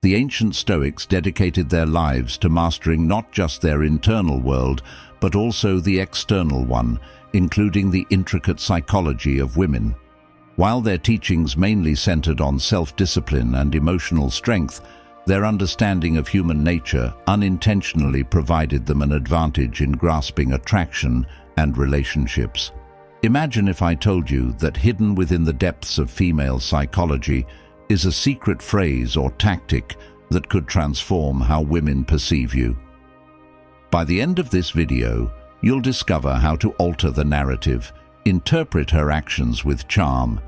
The ancient Stoics dedicated their lives to mastering not just their internal world, but also the external one, including the intricate psychology of women. While their teachings mainly centered on self-discipline and emotional strength, their understanding of human nature unintentionally provided them an advantage in grasping attraction and relationships. Imagine if I told you that hidden within the depths of female psychology is a secret phrase or tactic that could transform how women perceive you. By the end of this video, you'll discover how to alter the narrative, interpret her actions with charm,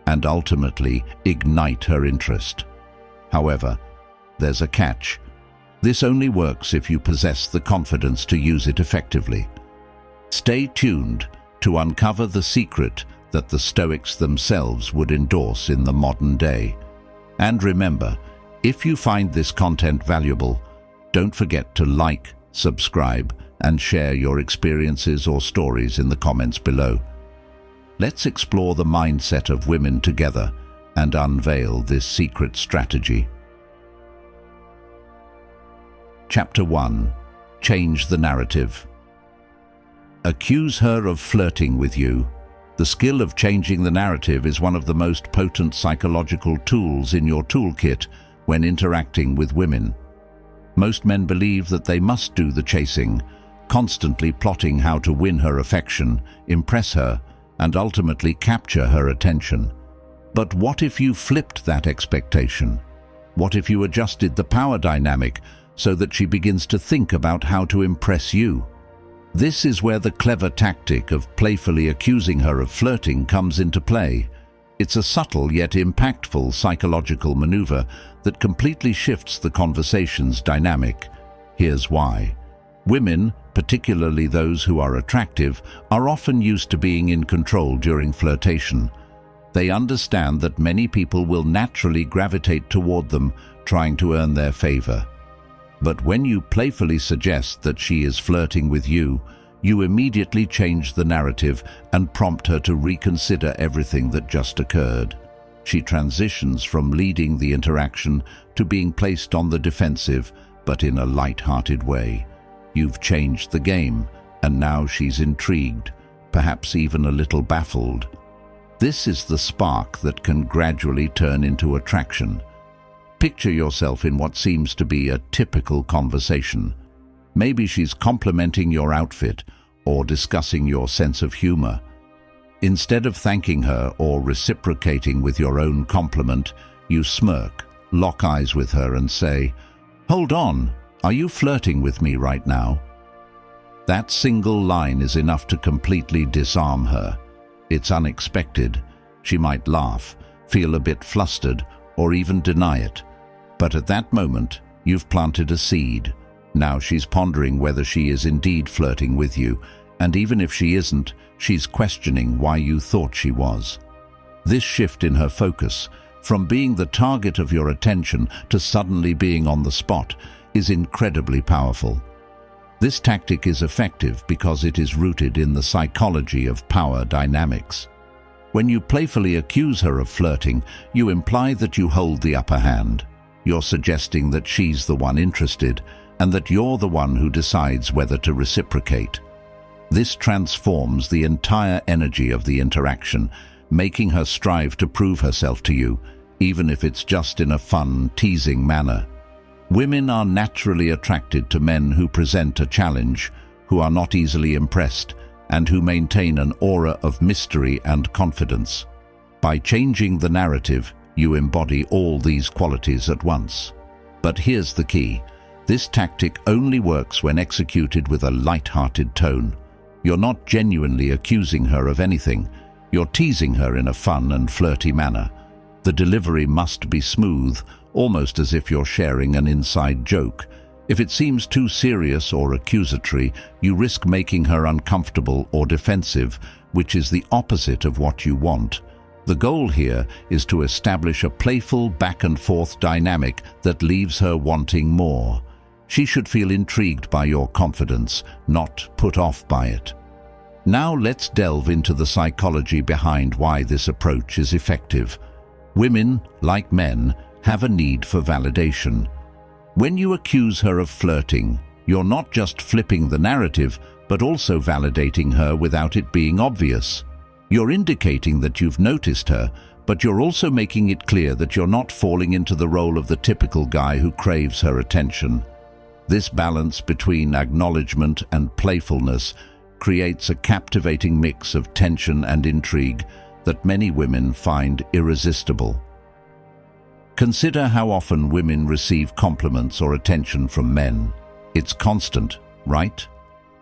and ultimately ignite her interest. However, there's a catch. This only works if you possess the confidence to use it effectively. Stay tuned to uncover the secret that the Stoics themselves would endorse in the modern day. And remember, if you find this content valuable, don't forget to like, subscribe, and share your experiences or stories in the comments below. Let's explore the mindset of women together and unveil this secret strategy. Chapter 1. Change the narrative. Accuse her of flirting with you. The skill of changing the narrative is one of the most potent psychological tools in your toolkit when interacting with women. Most men believe that they must do the chasing, constantly plotting how to win her affection, impress her, and ultimately capture her attention. But what if you flipped that expectation? What if you adjusted the power dynamic so that she begins to think about how to impress you? This is where the clever tactic of playfully accusing her of flirting comes into play. It's a subtle yet impactful psychological maneuver that completely shifts the conversation's dynamic. Here's why. Women, particularly those who are attractive, are often used to being in control during flirtation. They understand that many people will naturally gravitate toward them, trying to earn their favor. But when you playfully suggest that she is flirting with you, you immediately change the narrative and prompt her to reconsider everything that just occurred. She transitions from leading the interaction to being placed on the defensive, but in a light-hearted way. You've changed the game, and now she's intrigued, perhaps even a little baffled. This is the spark that can gradually turn into attraction. Picture yourself in what seems to be a typical conversation. Maybe she's complimenting your outfit or discussing your sense of humor. Instead of thanking her or reciprocating with your own compliment, you smirk, lock eyes with her and say, "Hold on, are you flirting with me right now?" That single line is enough to completely disarm her. It's unexpected. She might laugh, feel a bit flustered, or even deny it. But at that moment, you've planted a seed. Now she's pondering whether she is indeed flirting with you, and even if she isn't, she's questioning why you thought she was. This shift in her focus, from being the target of your attention to suddenly being on the spot, is incredibly powerful. This tactic is effective because it is rooted in the psychology of power dynamics. When you playfully accuse her of flirting, you imply that you hold the upper hand. You're suggesting that she's the one interested, and that you're the one who decides whether to reciprocate. This transforms the entire energy of the interaction, making her strive to prove herself to you, even if it's just in a fun, teasing manner. Women are naturally attracted to men who present a challenge, who are not easily impressed, and who maintain an aura of mystery and confidence. By changing the narrative, you embody all these qualities at once. But here's the key. This tactic only works when executed with a light-hearted tone. You're not genuinely accusing her of anything. You're teasing her in a fun and flirty manner. The delivery must be smooth, almost as if you're sharing an inside joke. If it seems too serious or accusatory, you risk making her uncomfortable or defensive, which is the opposite of what you want. The goal here is to establish a playful back-and-forth dynamic that leaves her wanting more. She should feel intrigued by your confidence, not put off by it. Now let's delve into the psychology behind why this approach is effective. Women, like men, have a need for validation. When you accuse her of flirting, you're not just flipping the narrative, but also validating her without it being obvious. You're indicating that you've noticed her, but you're also making it clear that you're not falling into the role of the typical guy who craves her attention. This balance between acknowledgement and playfulness creates a captivating mix of tension and intrigue that many women find irresistible. Consider how often women receive compliments or attention from men. It's constant, right?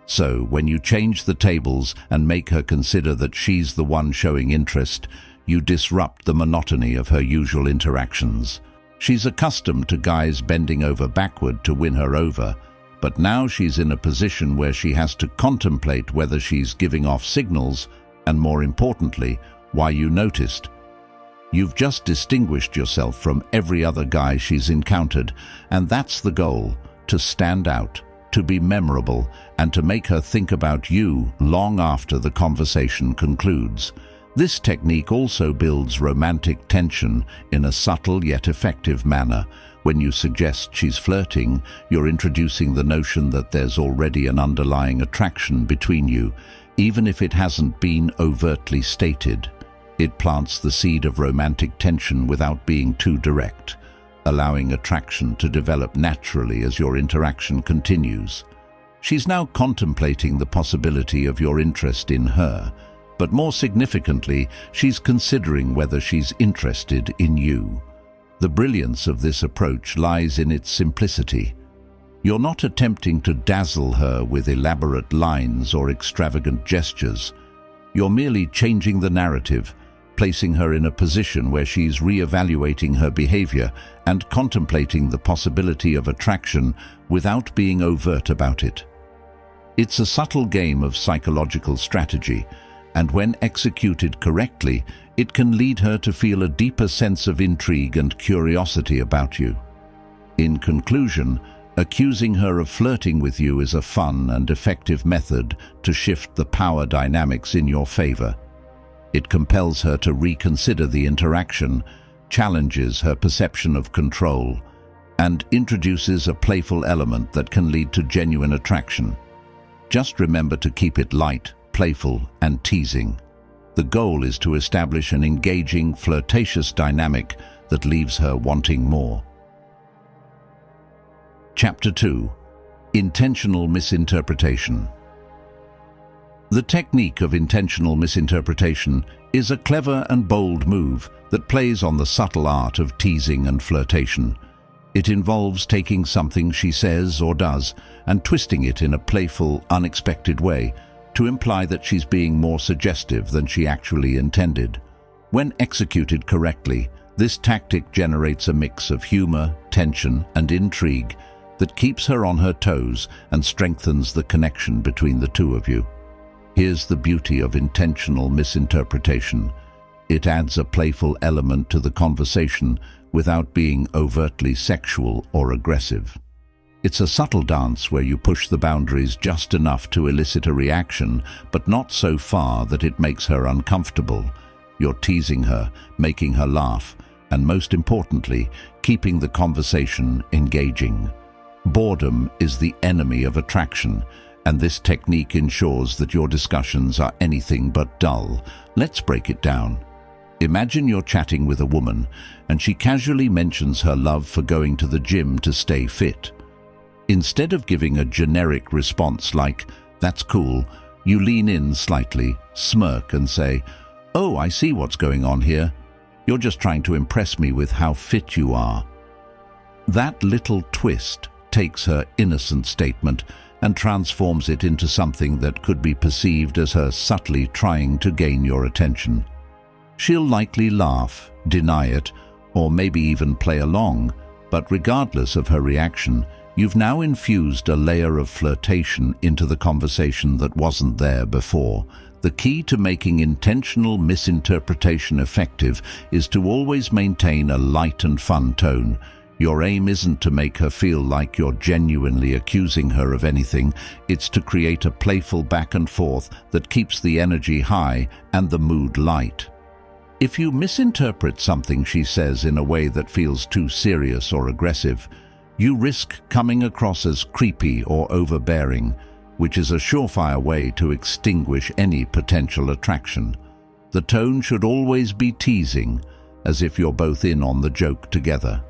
So, when you change the tables and make her consider that she's the one showing interest, you disrupt the monotony of her usual interactions. She's accustomed to guys bending over backward to win her over, but now she's in a position where she has to contemplate whether she's giving off signals, and more importantly, why you noticed. You've just distinguished yourself from every other guy she's encountered, and that's the goal, to stand out, to be memorable, and to make her think about you long after the conversation concludes. This technique also builds romantic tension in a subtle yet effective manner. When you suggest she's flirting, you're introducing the notion that there's already an underlying attraction between you, even if it hasn't been overtly stated. It plants the seed of romantic tension without being too direct, allowing attraction to develop naturally as your interaction continues. She's now contemplating the possibility of your interest in her, but more significantly, she's considering whether she's interested in you. The brilliance of this approach lies in its simplicity. You're not attempting to dazzle her with elaborate lines or extravagant gestures. You're merely changing the narrative, placing her in a position where she's re-evaluating her behavior and contemplating the possibility of attraction without being overt about it. It's a subtle game of psychological strategy, and when executed correctly, it can lead her to feel a deeper sense of intrigue and curiosity about you. In conclusion, accusing her of flirting with you is a fun and effective method to shift the power dynamics in your favor. It compels her to reconsider the interaction, challenges her perception of control, and introduces a playful element that can lead to genuine attraction. Just remember to keep it light, playful, and teasing. The goal is to establish an engaging, flirtatious dynamic that leaves her wanting more. Chapter 2. Intentional Misinterpretation. The technique of intentional misinterpretation is a clever and bold move that plays on the subtle art of teasing and flirtation. It involves taking something she says or does and twisting it in a playful, unexpected way to imply that she's being more suggestive than she actually intended. When executed correctly, this tactic generates a mix of humor, tension, and intrigue that keeps her on her toes and strengthens the connection between the two of you. Here's the beauty of intentional misinterpretation. It adds a playful element to the conversation without being overtly sexual or aggressive. It's a subtle dance where you push the boundaries just enough to elicit a reaction, but not so far that it makes her uncomfortable. You're teasing her, making her laugh, and most importantly, keeping the conversation engaging. Boredom is the enemy of attraction, and this technique ensures that your discussions are anything but dull. Let's break it down. Imagine you're chatting with a woman, and she casually mentions her love for going to the gym to stay fit. Instead of giving a generic response like, "That's cool," you lean in slightly, smirk, and say, "Oh, I see what's going on here. You're just trying to impress me with how fit you are." That little twist takes her innocent statement and transforms it into something that could be perceived as her subtly trying to gain your attention. She'll likely laugh, deny it, or maybe even play along, but regardless of her reaction, you've now infused a layer of flirtation into the conversation that wasn't there before. The key to making intentional misinterpretation effective is to always maintain a light and fun tone. Your aim isn't to make her feel like you're genuinely accusing her of anything. It's to create a playful back and forth that keeps the energy high and the mood light. If you misinterpret something she says in a way that feels too serious or aggressive, you risk coming across as creepy or overbearing, which is a surefire way to extinguish any potential attraction. The tone should always be teasing, as if you're both in on the joke together.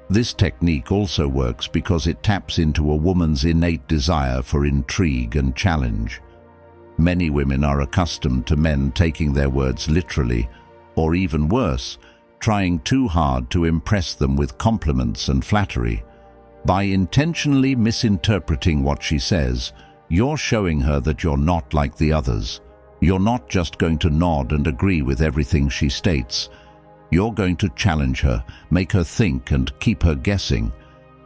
This technique also works because it taps into a woman's innate desire for intrigue and challenge. Many women are accustomed to men taking their words literally, or even worse, trying too hard to impress them with compliments and flattery. By intentionally misinterpreting what she says, you're showing her that you're not like the others. You're not just going to nod and agree with everything she states. You're going to challenge her, make her think, and keep her guessing.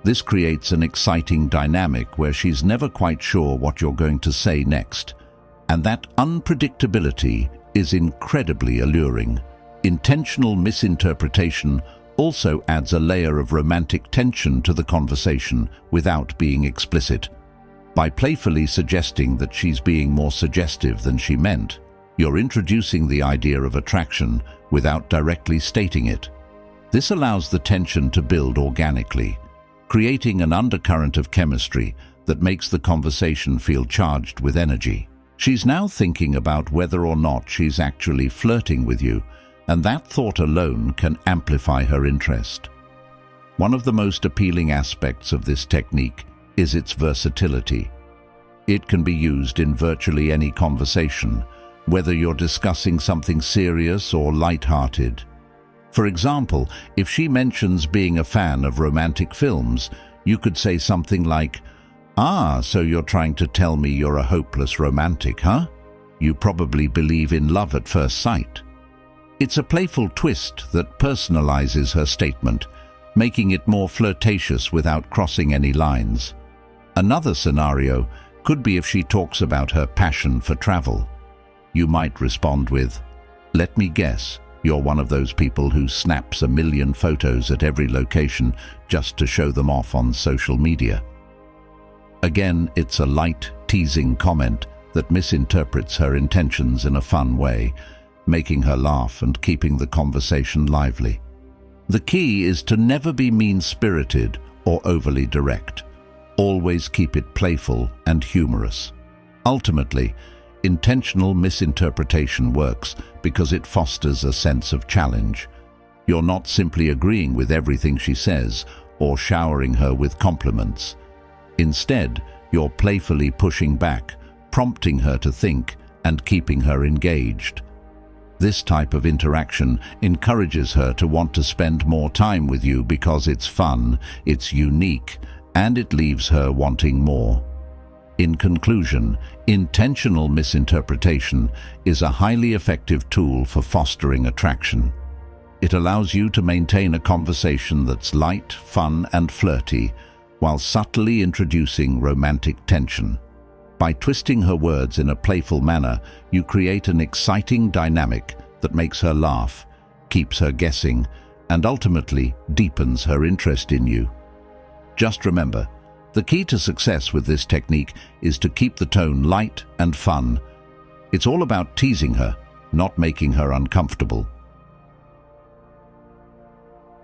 This creates an exciting dynamic where she's never quite sure what you're going to say next. And that unpredictability is incredibly alluring. Intentional misinterpretation also adds a layer of romantic tension to the conversation without being explicit. By playfully suggesting that she's being more suggestive than she meant, you're introducing the idea of attraction without directly stating it. This allows the tension to build organically, creating an undercurrent of chemistry that makes the conversation feel charged with energy. She's now thinking about whether or not she's actually flirting with you, and that thought alone can amplify her interest. One of the most appealing aspects of this technique is its versatility. It can be used in virtually any conversation, whether you're discussing something serious or light-hearted. For example, if she mentions being a fan of romantic films, you could say something like, "Ah, so you're trying to tell me you're a hopeless romantic, huh? You probably believe in love at first sight." It's a playful twist that personalizes her statement, making it more flirtatious without crossing any lines. Another scenario could be if she talks about her passion for travel. You might respond with, "Let me guess, you're one of those people who snaps a million photos at every location just to show them off on social media." Again, it's a light, teasing comment that misinterprets her intentions in a fun way, making her laugh and keeping the conversation lively. The key is to never be mean-spirited or overly direct. Always keep it playful and humorous. Ultimately, intentional misinterpretation works because it fosters a sense of challenge. You're not simply agreeing with everything she says or showering her with compliments. Instead, you're playfully pushing back, prompting her to think and keeping her engaged. This type of interaction encourages her to want to spend more time with you because it's fun, it's unique, and it leaves her wanting more. In conclusion, intentional misinterpretation is a highly effective tool for fostering attraction. It allows you to maintain a conversation that's light, fun, and flirty, while subtly introducing romantic tension. By twisting her words in a playful manner, you create an exciting dynamic that makes her laugh, keeps her guessing, and ultimately deepens her interest in you. Just remember, the key to success with this technique is to keep the tone light and fun. It's all about teasing her, not making her uncomfortable.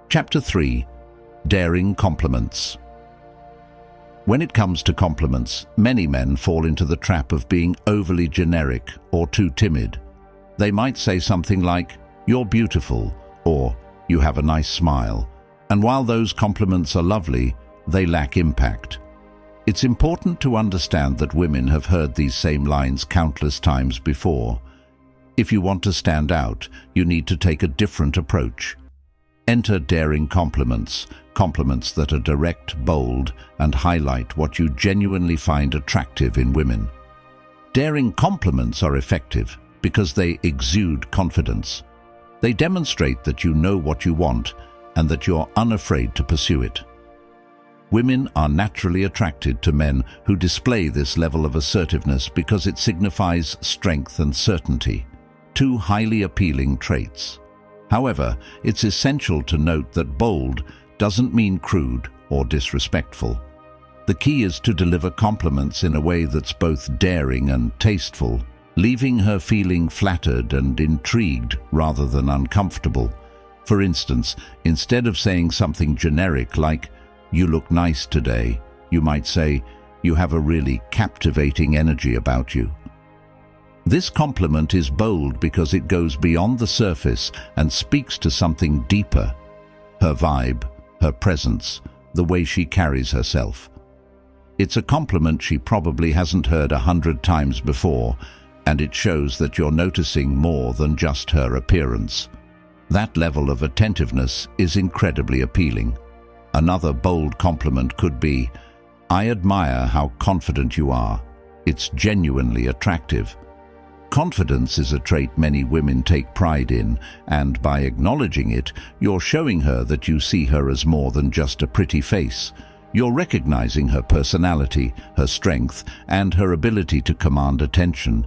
Chapter 3. Daring Compliments. When it comes to compliments, many men fall into the trap of being overly generic or too timid. They might say something like, "You're beautiful," or "You have a nice smile." And while those compliments are lovely, they lack impact. It's important to understand that women have heard these same lines countless times before. If you want to stand out, you need to take a different approach. Enter daring compliments, compliments that are direct, bold, and highlight what you genuinely find attractive in women. Daring compliments are effective because they exude confidence. They demonstrate that you know what you want and that you're unafraid to pursue it. Women are naturally attracted to men who display this level of assertiveness because it signifies strength and certainty, two highly appealing traits. However, it's essential to note that bold doesn't mean crude or disrespectful. The key is to deliver compliments in a way that's both daring and tasteful. leaving her feeling flattered and intrigued rather than uncomfortable. For instance, instead of saying something generic like, "You look nice today," you might say, "You have a really captivating energy about you." This compliment is bold because it goes beyond the surface and speaks to something deeper: her vibe, her presence, the way she carries herself. It's a compliment she probably hasn't heard 100 times before, and it shows that you're noticing more than just her appearance. That level of attentiveness is incredibly appealing. Another bold compliment could be, "I admire how confident you are. It's genuinely attractive." Confidence is a trait many women take pride in, and by acknowledging it, you're showing her that you see her as more than just a pretty face. You're recognizing her personality, her strength, and her ability to command attention.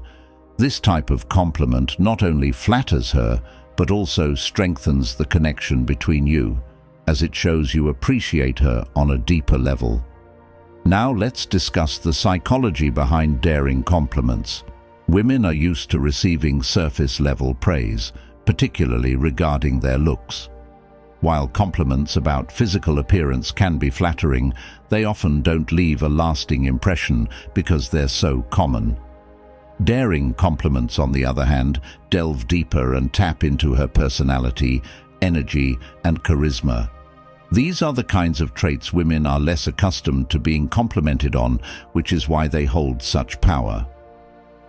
This type of compliment not only flatters her, but also strengthens the connection between you, as it shows you appreciate her on a deeper level. Now let's discuss the psychology behind daring compliments. Women are used to receiving surface-level praise, particularly regarding their looks. While compliments about physical appearance can be flattering, they often don't leave a lasting impression because they're so common. Daring compliments, on the other hand, delve deeper and tap into her personality, energy, and charisma. These are the kinds of traits women are less accustomed to being complimented on, which is why they hold such power.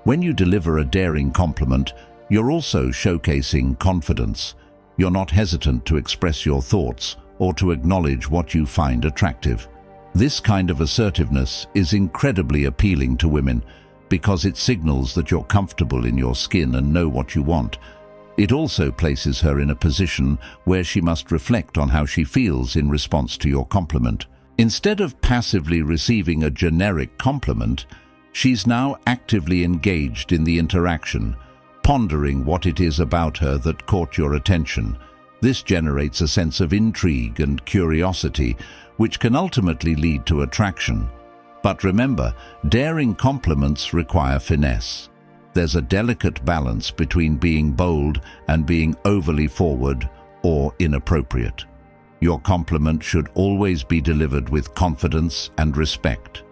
When you deliver a daring compliment, you're also showcasing confidence. You're not hesitant to express your thoughts or to acknowledge what you find attractive. This kind of assertiveness is incredibly appealing to women because it signals that you're comfortable in your skin and know what you want. It also places her in a position where she must reflect on how she feels in response to your compliment. Instead of passively receiving a generic compliment, she's now actively engaged in the interaction, pondering what it is about her that caught your attention. This generates a sense of intrigue and curiosity, which can ultimately lead to attraction. But remember, daring compliments require finesse. There's a delicate balance between being bold and being overly forward or inappropriate. Your compliment should always be delivered with confidence and respect.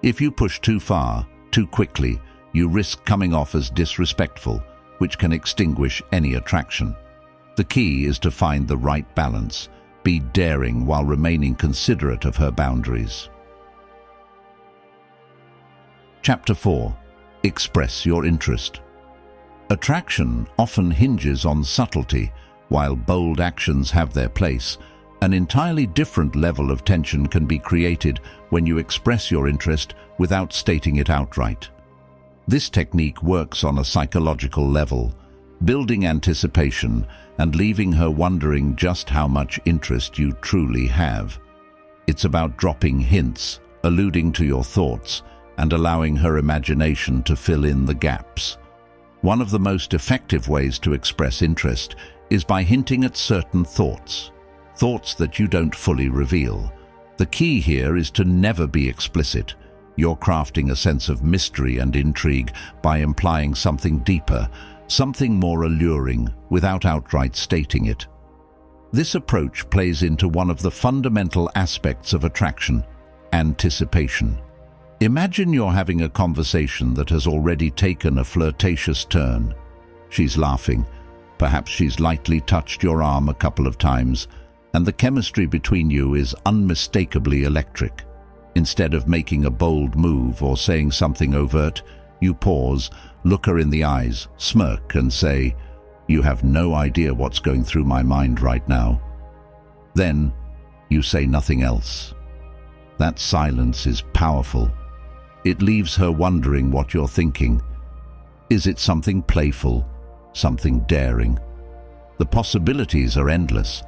If you push too far, too quickly, you risk coming off as disrespectful, which can extinguish any attraction. The key is to find the right balance, be daring while remaining considerate of her boundaries. Chapter 4. Express your interest. Attraction often hinges on subtlety. While bold actions have their place, an entirely different level of tension can be created when you express your interest without stating it outright. This technique works on a psychological level, building anticipation and leaving her wondering just how much interest you truly have. It's about dropping hints, alluding to your thoughts, and allowing her imagination to fill in the gaps. One of the most effective ways to express interest is by hinting at certain thoughts that you don't fully reveal. The key here is to never be explicit. You're crafting a sense of mystery and intrigue by implying something deeper, something more alluring, without outright stating it. This approach plays into one of the fundamental aspects of attraction: anticipation. Imagine you're having a conversation that has already taken a flirtatious turn. She's laughing. Perhaps she's lightly touched your arm a couple of times, and the chemistry between you is unmistakably electric. Instead of making a bold move or saying something overt, you pause, look her in the eyes, smirk, and say, "You have no idea what's going through my mind right now." Then, you say nothing else. That silence is powerful. It leaves her wondering what you're thinking. Is it something playful? Something daring? The possibilities are endless,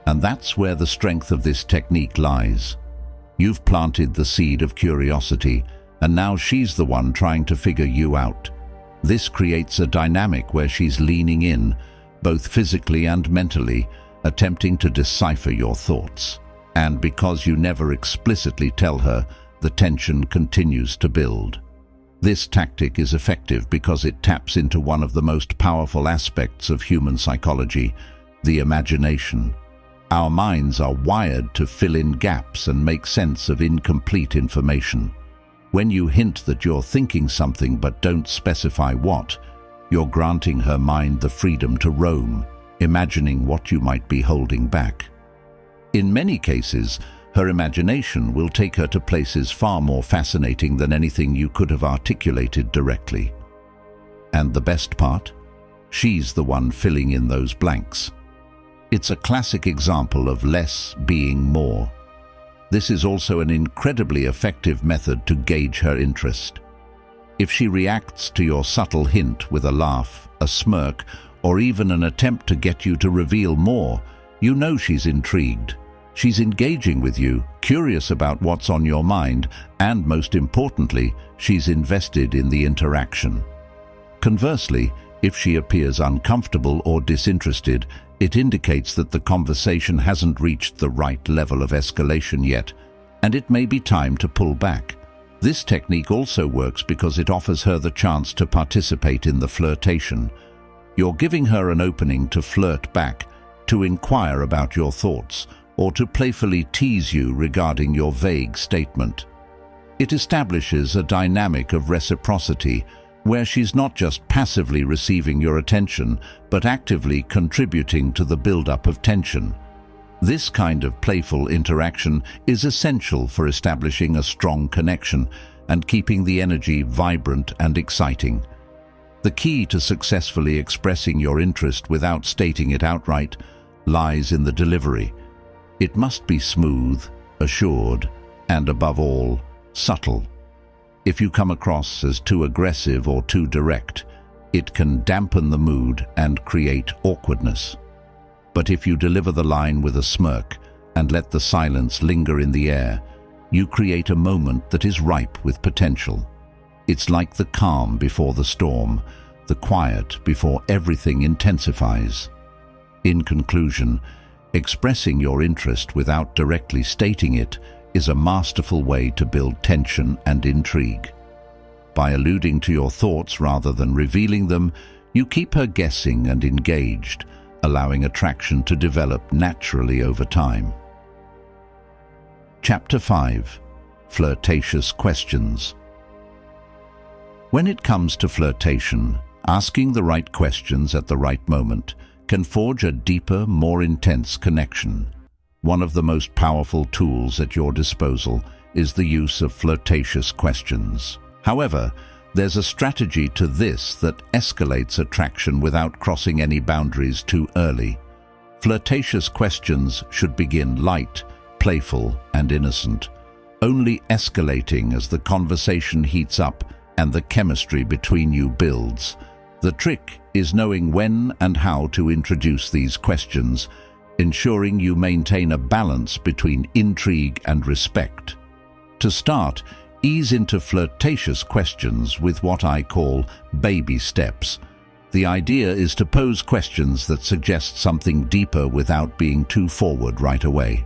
and that's where the strength of this technique lies. You've planted the seed of curiosity, and now she's the one trying to figure you out. This creates a dynamic where she's leaning in, both physically and mentally, attempting to decipher your thoughts. And because you never explicitly tell her, the tension continues to build. This tactic is effective because it taps into one of the most powerful aspects of human psychology, the imagination. Our minds are wired to fill in gaps and make sense of incomplete information. When you hint that you're thinking something but don't specify what, you're granting her mind the freedom to roam, imagining what you might be holding back. In many cases, her imagination will take her to places far more fascinating than anything you could have articulated directly. And the best part? She's the one filling in those blanks. It's a classic example of less being more. This is also an incredibly effective method to gauge her interest. If she reacts to your subtle hint with a laugh, a smirk, or even an attempt to get you to reveal more, you know she's intrigued. She's engaging with you, curious about what's on your mind, and most importantly, she's invested in the interaction. Conversely, if she appears uncomfortable or disinterested, it indicates that the conversation hasn't reached the right level of escalation yet, and it may be time to pull back. This technique also works because it offers her the chance to participate in the flirtation. You're giving her an opening to flirt back, to inquire about your thoughts, or to playfully tease you regarding your vague statement. It establishes a dynamic of reciprocity, where she's not just passively receiving your attention, but actively contributing to the buildup of tension. This kind of playful interaction is essential for establishing a strong connection and keeping the energy vibrant and exciting. The key to successfully expressing your interest without stating it outright lies in the delivery. It must be smooth, assured, and above all, subtle. If you come across as too aggressive or too direct, it can dampen the mood and create awkwardness. But if you deliver the line with a smirk and let the silence linger in the air, you create a moment that is ripe with potential. It's like the calm before the storm, the quiet before everything intensifies. In conclusion, expressing your interest without directly stating it is a masterful way to build tension and intrigue. By alluding to your thoughts rather than revealing them, you keep her guessing and engaged, allowing attraction to develop naturally over time. Chapter 5. Flirtatious Questions. When it comes to flirtation, asking the right questions at the right moment can forge a deeper, more intense connection. One of the most powerful tools at your disposal is the use of flirtatious questions. However, there's a strategy to this that escalates attraction without crossing any boundaries too early. Flirtatious questions should begin light, playful, and innocent, only escalating as the conversation heats up and the chemistry between you builds. The trick is knowing when and how to introduce these questions, ensuring you maintain a balance between intrigue and respect. To start, ease into flirtatious questions with what I call baby steps. The idea is to pose questions that suggest something deeper without being too forward right away.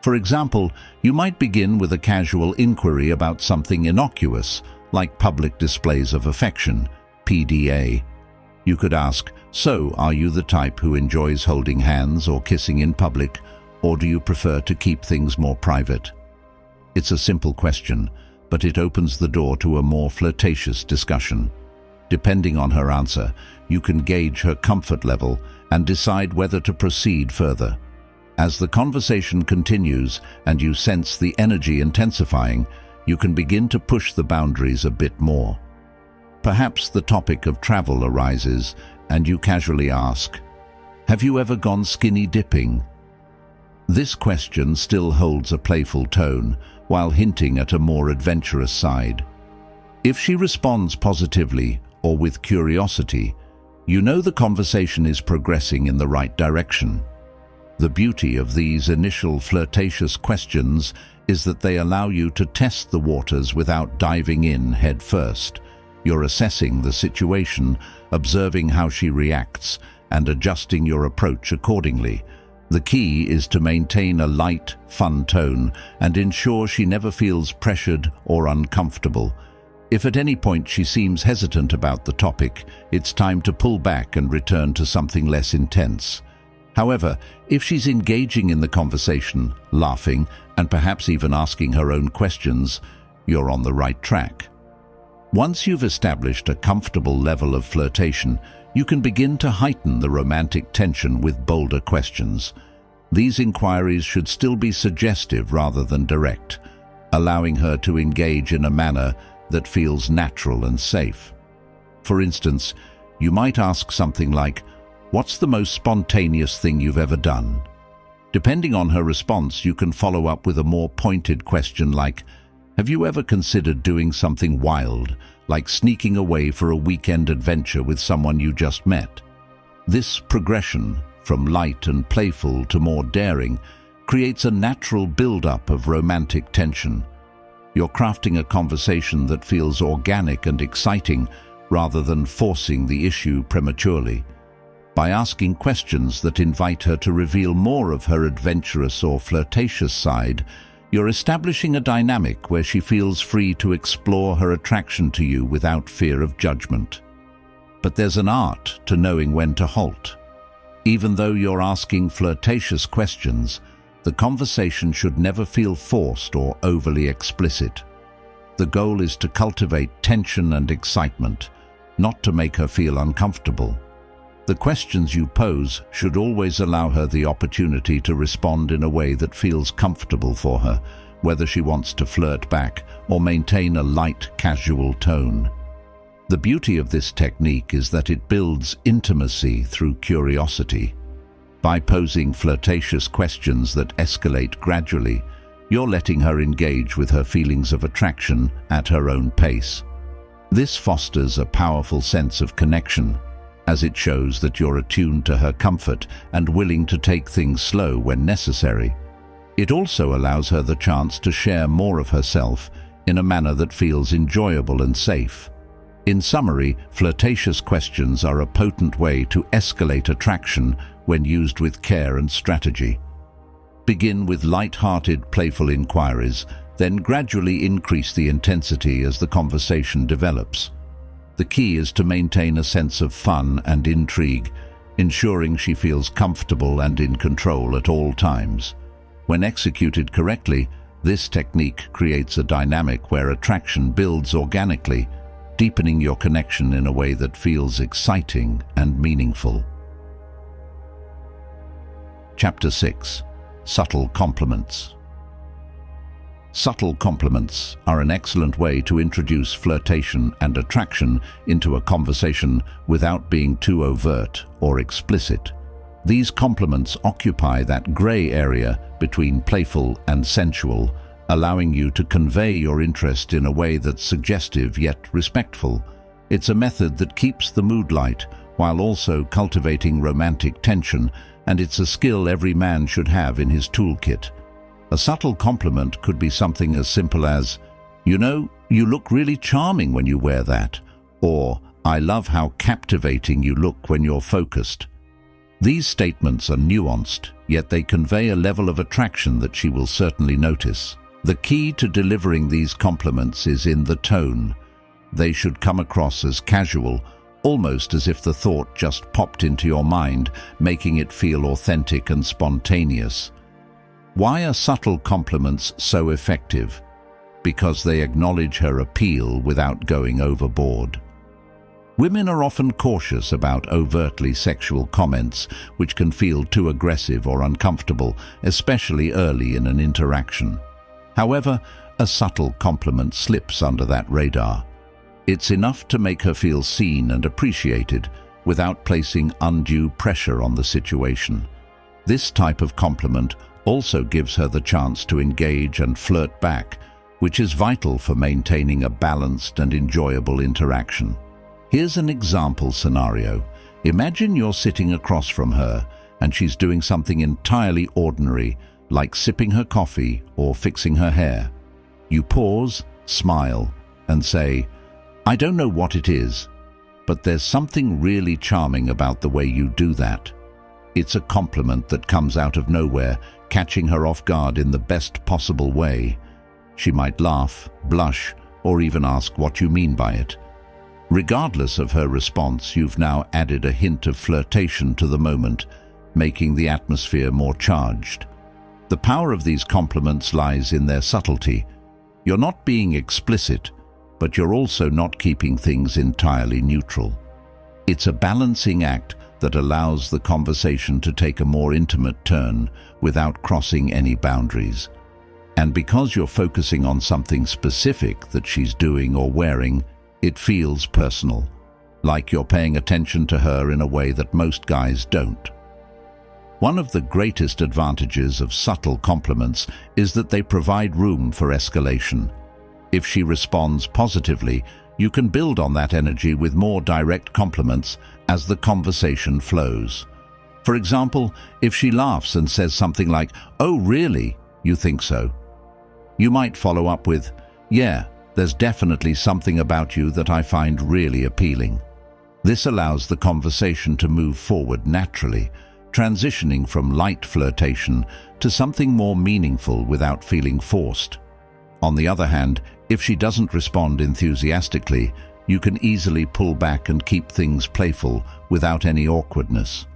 For example, you might begin with a casual inquiry about something innocuous, like public displays of affection, PDA. You could ask, "So, are you the type who enjoys holding hands or kissing in public, or do you prefer to keep things more private?" It's a simple question, but it opens the door to a more flirtatious discussion. Depending on her answer, you can gauge her comfort level and decide whether to proceed further. As the conversation continues and you sense the energy intensifying, you can begin to push the boundaries a bit more. Perhaps the topic of travel arises and you casually ask, "Have you ever gone skinny dipping?" This question still holds a playful tone while hinting at a more adventurous side. If she responds positively or with curiosity, you know the conversation is progressing in the right direction. The beauty of these initial flirtatious questions is that they allow you to test the waters without diving in head first. You're assessing the situation, observing how she reacts, and adjusting your approach accordingly. The key is to maintain a light, fun tone and ensure she never feels pressured or uncomfortable. If at any point she seems hesitant about the topic, it's time to pull back and return to something less intense. However, if she's engaging in the conversation, laughing, and perhaps even asking her own questions, you're on the right track. Once you've established a comfortable level of flirtation, you can begin to heighten the romantic tension with bolder questions. These inquiries should still be suggestive rather than direct, allowing her to engage in a manner that feels natural and safe. For instance, you might ask something like, "What's the most spontaneous thing you've ever done?" Depending on her response, you can follow up with a more pointed question like, "Have you ever considered doing something wild, like sneaking away for a weekend adventure with someone you just met?" This progression, from light and playful to more daring, creates a natural build-up of romantic tension. You're crafting a conversation that feels organic and exciting rather than forcing the issue prematurely. By asking questions that invite her to reveal more of her adventurous or flirtatious side, you're establishing a dynamic where she feels free to explore her attraction to you without fear of judgment. But there's an art to knowing when to halt. Even though you're asking flirtatious questions, the conversation should never feel forced or overly explicit. The goal is to cultivate tension and excitement, not to make her feel uncomfortable. The questions you pose should always allow her the opportunity to respond in a way that feels comfortable for her, whether she wants to flirt back or maintain a light, casual tone. The beauty of this technique is that it builds intimacy through curiosity. By posing flirtatious questions that escalate gradually, you're letting her engage with her feelings of attraction at her own pace. This fosters a powerful sense of connection, as it shows that you're attuned to her comfort and willing to take things slow when necessary. It also allows her the chance to share more of herself in a manner that feels enjoyable and safe. In summary, flirtatious questions are a potent way to escalate attraction when used with care and strategy. Begin with light-hearted, playful inquiries, then gradually increase the intensity as the conversation develops. The key is to maintain a sense of fun and intrigue, ensuring she feels comfortable and in control at all times. When executed correctly, this technique creates a dynamic where attraction builds organically, deepening your connection in a way that feels exciting and meaningful. Chapter 6. Subtle Compliments. Subtle compliments are an excellent way to introduce flirtation and attraction into a conversation without being too overt or explicit. These compliments occupy that gray area between playful and sensual, allowing you to convey your interest in a way that's suggestive yet respectful. It's a method that keeps the mood light while also cultivating romantic tension, and it's a skill every man should have in his toolkit. A subtle compliment could be something as simple as, "You know, you look really charming when you wear that," or "I love how captivating you look when you're focused." These statements are nuanced, yet they convey a level of attraction that she will certainly notice. The key to delivering these compliments is in the tone. They should come across as casual, almost as if the thought just popped into your mind, making it feel authentic and spontaneous. Why are subtle compliments so effective? Because they acknowledge her appeal without going overboard. Women are often cautious about overtly sexual comments, which can feel too aggressive or uncomfortable, especially early in an interaction. However, a subtle compliment slips under that radar. It's enough to make her feel seen and appreciated without placing undue pressure on the situation. This type of compliment also gives her the chance to engage and flirt back, which is vital for maintaining a balanced and enjoyable interaction. Here's an example scenario. Imagine you're sitting across from her and she's doing something entirely ordinary, like sipping her coffee or fixing her hair. You pause, smile, and say, "I don't know what it is, but there's something really charming about the way you do that." It's a compliment that comes out of nowhere, catching her off guard in the best possible way. She might laugh, blush, or even ask what you mean by it. Regardless of her response, you've now added a hint of flirtation to the moment, making the atmosphere more charged. The power of these compliments lies in their subtlety. You're not being explicit, but you're also not keeping things entirely neutral. It's a balancing act that allows the conversation to take a more intimate turn without crossing any boundaries. And because you're focusing on something specific that she's doing or wearing, it feels personal, like you're paying attention to her in a way that most guys don't. One of the greatest advantages of subtle compliments is that they provide room for escalation. If she responds positively, you can build on that energy with more direct compliments as the conversation flows. For example, if she laughs and says something like, "Oh, really? You think so?" You might follow up with, "Yeah, there's definitely something about you that I find really appealing." This allows the conversation to move forward naturally, transitioning from light flirtation to something more meaningful without feeling forced. On the other hand, if she doesn't respond enthusiastically, you can easily pull back and keep things playful without any awkwardness.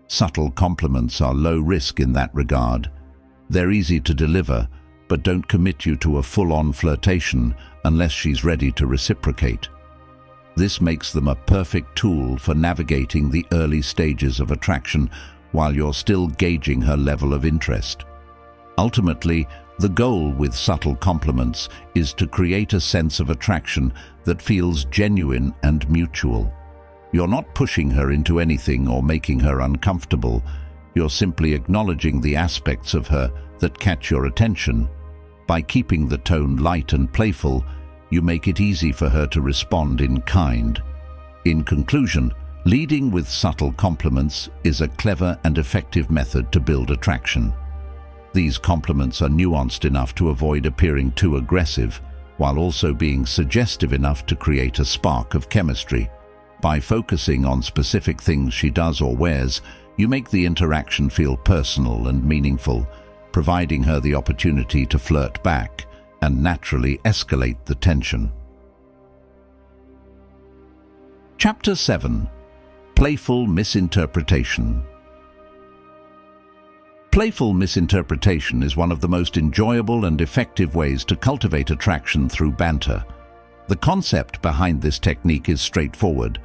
Subtle compliments are low risk in that regard. They're easy to deliver, but don't commit you to a full-on flirtation unless she's ready to reciprocate. This makes them a perfect tool for navigating the early stages of attraction while you're still gauging her level of interest. Ultimately, the goal with subtle compliments is to create a sense of attraction that feels genuine and mutual. You're not pushing her into anything or making her uncomfortable. You're simply acknowledging the aspects of her that catch your attention. By keeping the tone light and playful, you make it easy for her to respond in kind. In conclusion, leading with subtle compliments is a clever and effective method to build attraction. These compliments are nuanced enough to avoid appearing too aggressive, while also being suggestive enough to create a spark of chemistry. By focusing on specific things she does or wears, you make the interaction feel personal and meaningful, providing her the opportunity to flirt back and naturally escalate the tension. Chapter 7. Playful Misinterpretation. Playful misinterpretation is one of the most enjoyable and effective ways to cultivate attraction through banter. The concept behind this technique is straightforward.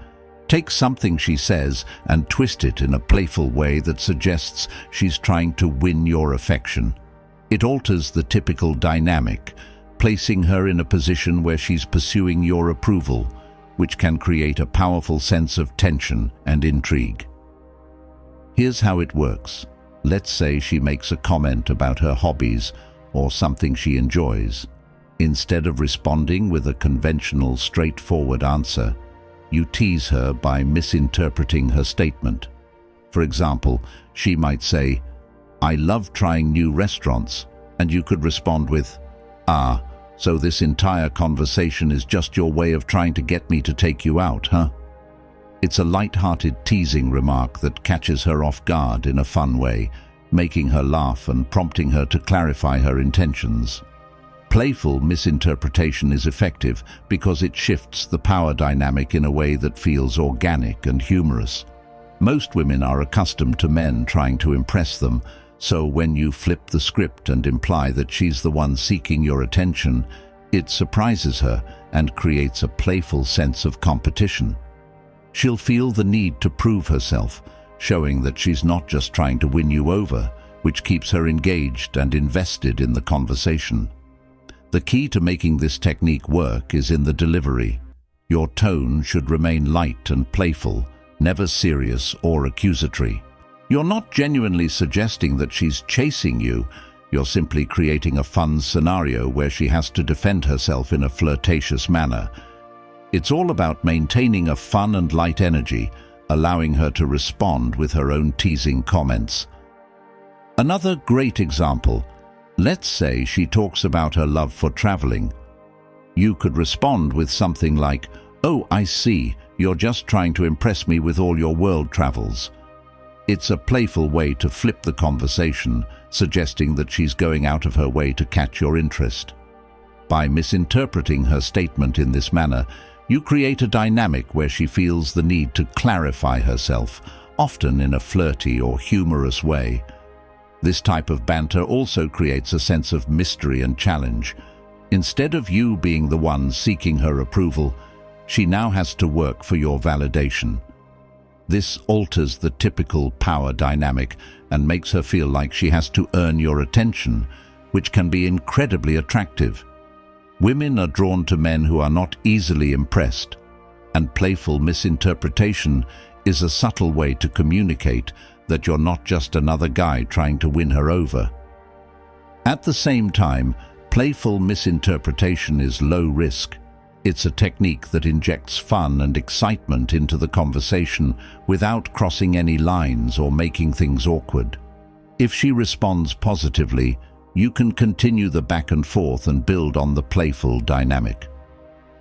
Take something she says and twist it in a playful way that suggests she's trying to win your affection. It alters the typical dynamic, placing her in a position where she's pursuing your approval, which can create a powerful sense of tension and intrigue. Here's how it works. Let's say she makes a comment about her hobbies or something she enjoys. Instead of responding with a conventional, straightforward answer, you tease her by misinterpreting her statement. For example, she might say, "I love trying new restaurants," and you could respond with, "Ah, so this entire conversation is just your way of trying to get me to take you out, huh?" It's a light-hearted teasing remark that catches her off guard in a fun way, making her laugh and prompting her to clarify her intentions. Playful misinterpretation is effective because it shifts the power dynamic in a way that feels organic and humorous. Most women are accustomed to men trying to impress them, so when you flip the script and imply that she's the one seeking your attention, it surprises her and creates a playful sense of competition. She'll feel the need to prove herself, showing that she's not just trying to win you over, which keeps her engaged and invested in the conversation. The key to making this technique work is in the delivery. Your tone should remain light and playful, never serious or accusatory. You're not genuinely suggesting that she's chasing you. You're simply creating a fun scenario where she has to defend herself in a flirtatious manner. It's all about maintaining a fun and light energy, allowing her to respond with her own teasing comments. Another great example. Let's say she talks about her love for traveling. You could respond with something like, "Oh, I see, you're just trying to impress me with all your world travels." It's a playful way to flip the conversation, suggesting that she's going out of her way to catch your interest. By misinterpreting her statement in this manner, you create a dynamic where she feels the need to clarify herself, often in a flirty or humorous way. This type of banter also creates a sense of mystery and challenge. Instead of you being the one seeking her approval, she now has to work for your validation. This alters the typical power dynamic and makes her feel like she has to earn your attention, which can be incredibly attractive. Women are drawn to men who are not easily impressed, and playful misinterpretation is a subtle way to communicate that you're not just another guy trying to win her over. At the same time, playful misinterpretation is low risk. It's a technique that injects fun and excitement into the conversation without crossing any lines or making things awkward. If she responds positively, you can continue the back and forth and build on the playful dynamic.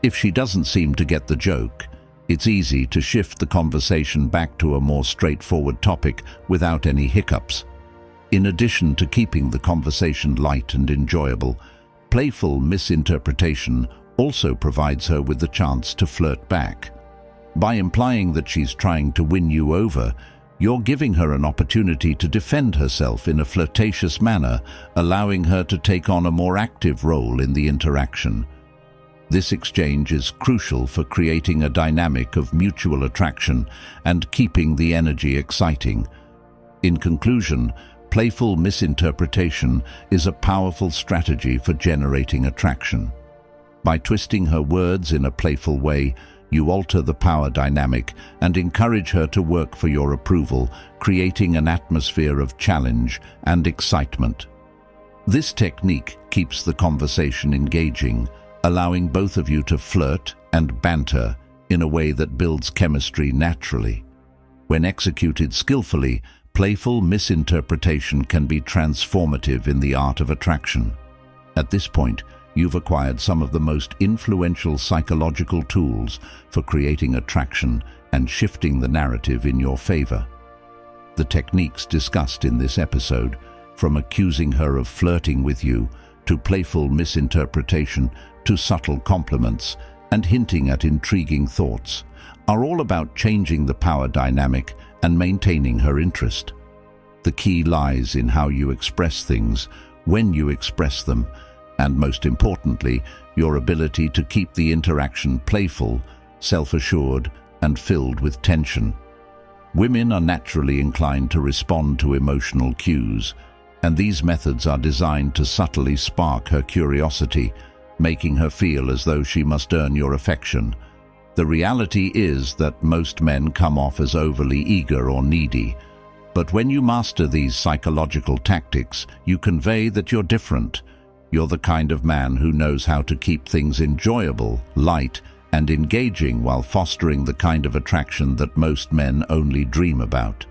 If she doesn't seem to get the joke, it's easy to shift the conversation back to a more straightforward topic without any hiccups. In addition to keeping the conversation light and enjoyable, playful misinterpretation also provides her with the chance to flirt back. By implying that she's trying to win you over, you're giving her an opportunity to defend herself in a flirtatious manner, allowing her to take on a more active role in the interaction. This exchange is crucial for creating a dynamic of mutual attraction and keeping the energy exciting. In conclusion, playful misinterpretation is a powerful strategy for generating attraction. By twisting her words in a playful way, you alter the power dynamic and encourage her to work for your approval, creating an atmosphere of challenge and excitement. This technique keeps the conversation engaging, allowing both of you to flirt and banter in a way that builds chemistry naturally. When executed skillfully, playful misinterpretation can be transformative in the art of attraction. At this point, you've acquired some of the most influential psychological tools for creating attraction and shifting the narrative in your favor. The techniques discussed in this episode, from accusing her of flirting with you, to playful misinterpretation, to subtle compliments, and hinting at intriguing thoughts, are all about changing the power dynamic and maintaining her interest. The key lies in how you express things, when you express them, and most importantly, your ability to keep the interaction playful, self-assured, and filled with tension. Women are naturally inclined to respond to emotional cues, and these methods are designed to subtly spark her curiosity, making her feel as though she must earn your affection. The reality is that most men come off as overly eager or needy, but when you master these psychological tactics, you convey that you're different. You're the kind of man who knows how to keep things enjoyable, light, and engaging while fostering the kind of attraction that most men only dream about.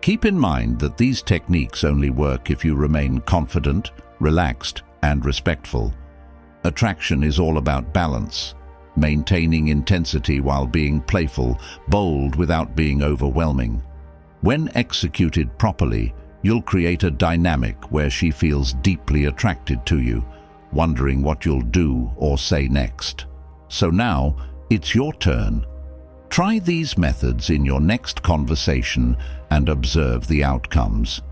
Keep in mind that these techniques only work if you remain confident, relaxed, and respectful. Attraction is all about balance, maintaining intensity while being playful, bold without being overwhelming. When executed properly, you'll create a dynamic where she feels deeply attracted to you, wondering what you'll do or say next. So now, it's your turn. Try these methods in your next conversation and observe the outcomes.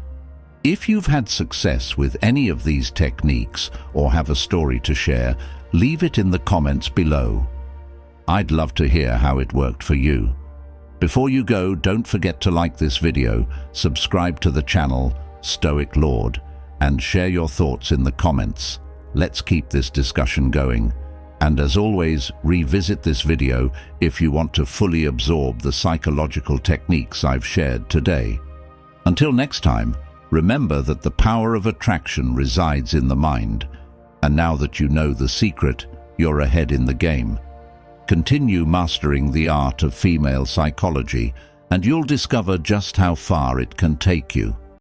If you've had success with any of these techniques or have a story to share, leave it in the comments below. I'd love to hear how it worked for you. Before you go, don't forget to like this video, subscribe to the channel Stoic Lord, and share your thoughts in the comments. Let's keep this discussion going. And as always, revisit this video if you want to fully absorb the psychological techniques I've shared today. Until next time, remember that the power of attraction resides in the mind. And now that you know the secret, you're ahead in the game. Continue mastering the art of female psychology, and you'll discover just how far it can take you.